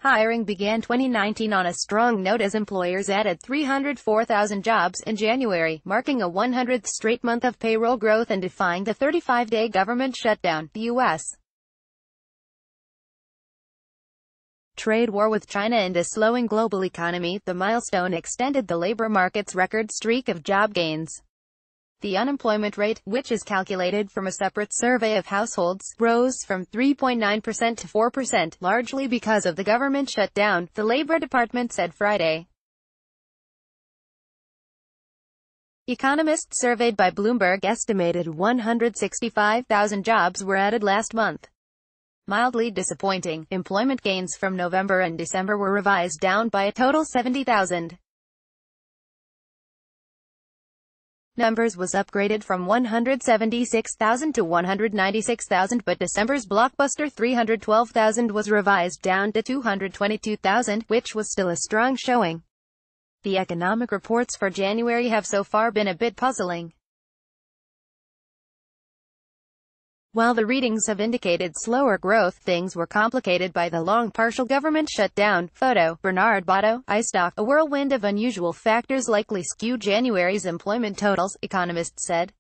Hiring began 2019 on a strong note as employers added 304,000 jobs in January, marking a 100th straight month of payroll growth and defying the 35-day government shutdown. The U.S. trade war with China and a slowing global economy, the milestone extended the labor market's record streak of job gains. The unemployment rate, which is calculated from a separate survey of households, rose from 3.9% to 4%, largely because of the government shutdown, the Labor Department said Friday. Economists surveyed by Bloomberg estimated 165,000 jobs were added last month. Mildly disappointing, employment gains from November and December were revised down by a total 70,000. Numbers was upgraded from 176,000 to 196,000, but December's blockbuster 312,000 was revised down to 222,000, which was still a strong showing. The economic reports for January have so far been a bit puzzling. While the readings have indicated slower growth, things were complicated by the long partial government shutdown. Photo, Bernard Botto, iStock. A whirlwind of unusual factors likely skewed January's employment totals, economists said.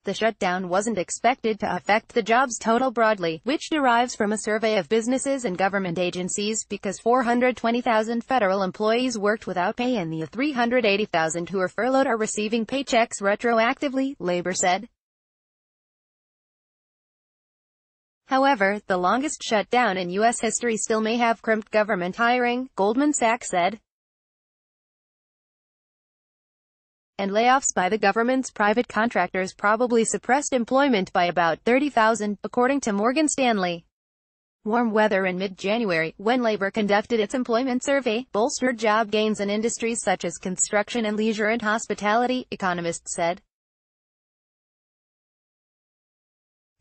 The shutdown wasn't expected to affect the jobs total broadly, which derives from a survey of businesses and government agencies, because 420,000 federal employees worked without pay and the 380,000 who are furloughed are receiving paychecks retroactively, Labor said. However, the longest shutdown in U.S. history still may have crimped government hiring, Goldman Sachs said. And layoffs by the government's private contractors probably suppressed employment by about 30,000, according to Morgan Stanley. Warm weather in mid-January, when labor conducted its employment survey, bolstered job gains in industries such as construction and leisure and hospitality, economists said.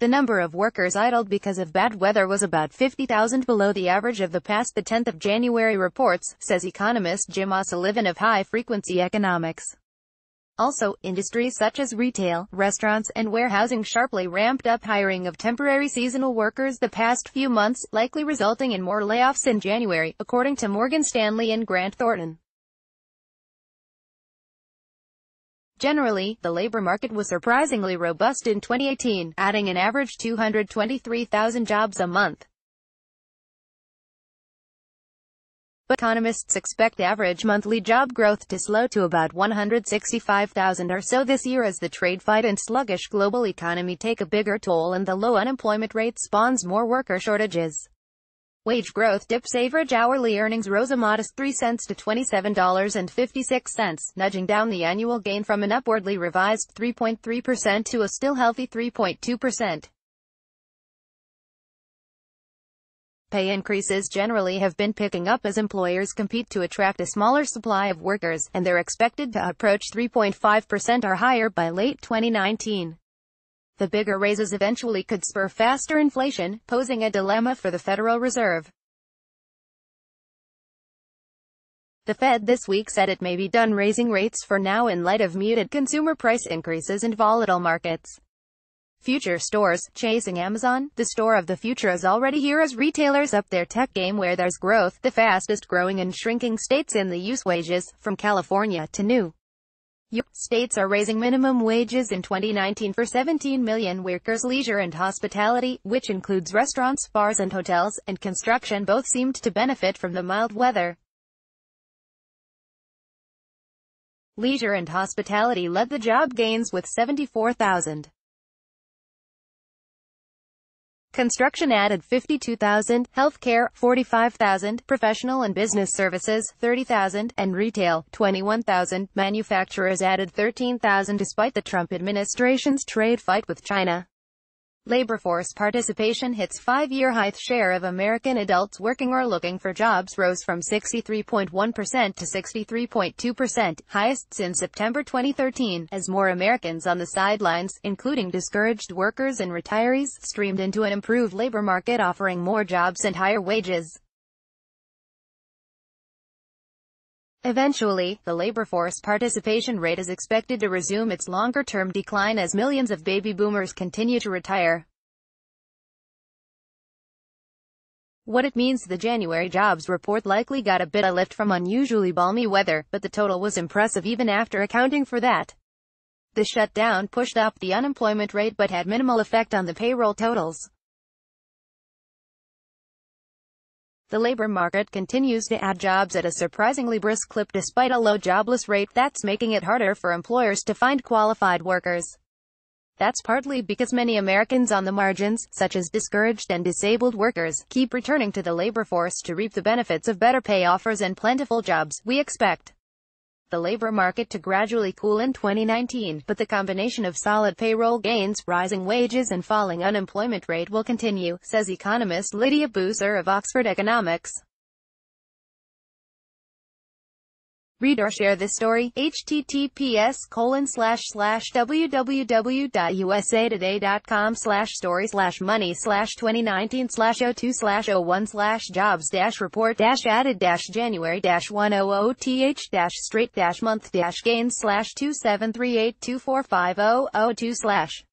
The number of workers idled because of bad weather was about 50,000 below the average of the past. The 10th of January reports, says economist Jim O'Sullivan of High Frequency Economics. Also, industries such as retail, restaurants, and warehousing sharply ramped up hiring of temporary seasonal workers the past few months, likely resulting in more layoffs in January, according to Morgan Stanley and Grant Thornton. Generally, the labor market was surprisingly robust in 2018, adding an average 223,000 jobs a month. But economists expect average monthly job growth to slow to about 165,000 or so this year as the trade fight and sluggish global economy take a bigger toll and the low unemployment rate spawns more worker shortages. Wage growth dips. Average hourly earnings rose a modest 3 cents to $27.56, nudging down the annual gain from an upwardly revised 3.3% to a still healthy 3.2%. Pay increases generally have been picking up as employers compete to attract a smaller supply of workers, and they're expected to approach 3.5% or higher by late 2019. The bigger raises eventually could spur faster inflation, posing a dilemma for the Federal Reserve. The Fed this week said it may be done raising rates for now in light of muted consumer price increases and volatile markets. Future stores, chasing Amazon. The store of the future is already here as retailers up their tech game where there's growth. The fastest growing and shrinking states in the U.S. wages, from California to New states are raising minimum wages in 2019 for 17 million workers. Leisure and hospitality, which includes restaurants, bars and hotels, and construction, both seemed to benefit from the mild weather. Leisure and hospitality led the job gains with 74,000. Construction added 52,000, healthcare, 45,000, professional and business services, 30,000, and retail, 21,000. Manufacturers added 13,000 despite the Trump administration's trade fight with China. Labor force participation hits 5-year high. Share of American adults working or looking for jobs rose from 63.1% to 63.2%, highest since September 2013, as more Americans on the sidelines, including discouraged workers and retirees, streamed into an improved labor market offering more jobs and higher wages. Eventually, the labor force participation rate is expected to resume its longer-term decline as millions of baby boomers continue to retire. What it means: the January jobs report likely got a bit of lift from unusually balmy weather, but the total was impressive even after accounting for that. The shutdown pushed up the unemployment rate but had minimal effect on the payroll totals. The labor market continues to add jobs at a surprisingly brisk clip despite a low jobless rate that's making it harder for employers to find qualified workers. That's partly because many Americans on the margins, such as discouraged and disabled workers, keep returning to the labor force to reap the benefits of better pay offers and plentiful jobs. We expect the labor market to gradually cool in 2019, but the combination of solid payroll gains, rising wages and falling unemployment rate will continue, says economist Lydia Booser of Oxford Economics. Read or share this story. https://www.usatoday.com/stories/money/2019/02/01/jobs-report-added-january-100th-straight-month-gains/2738245002/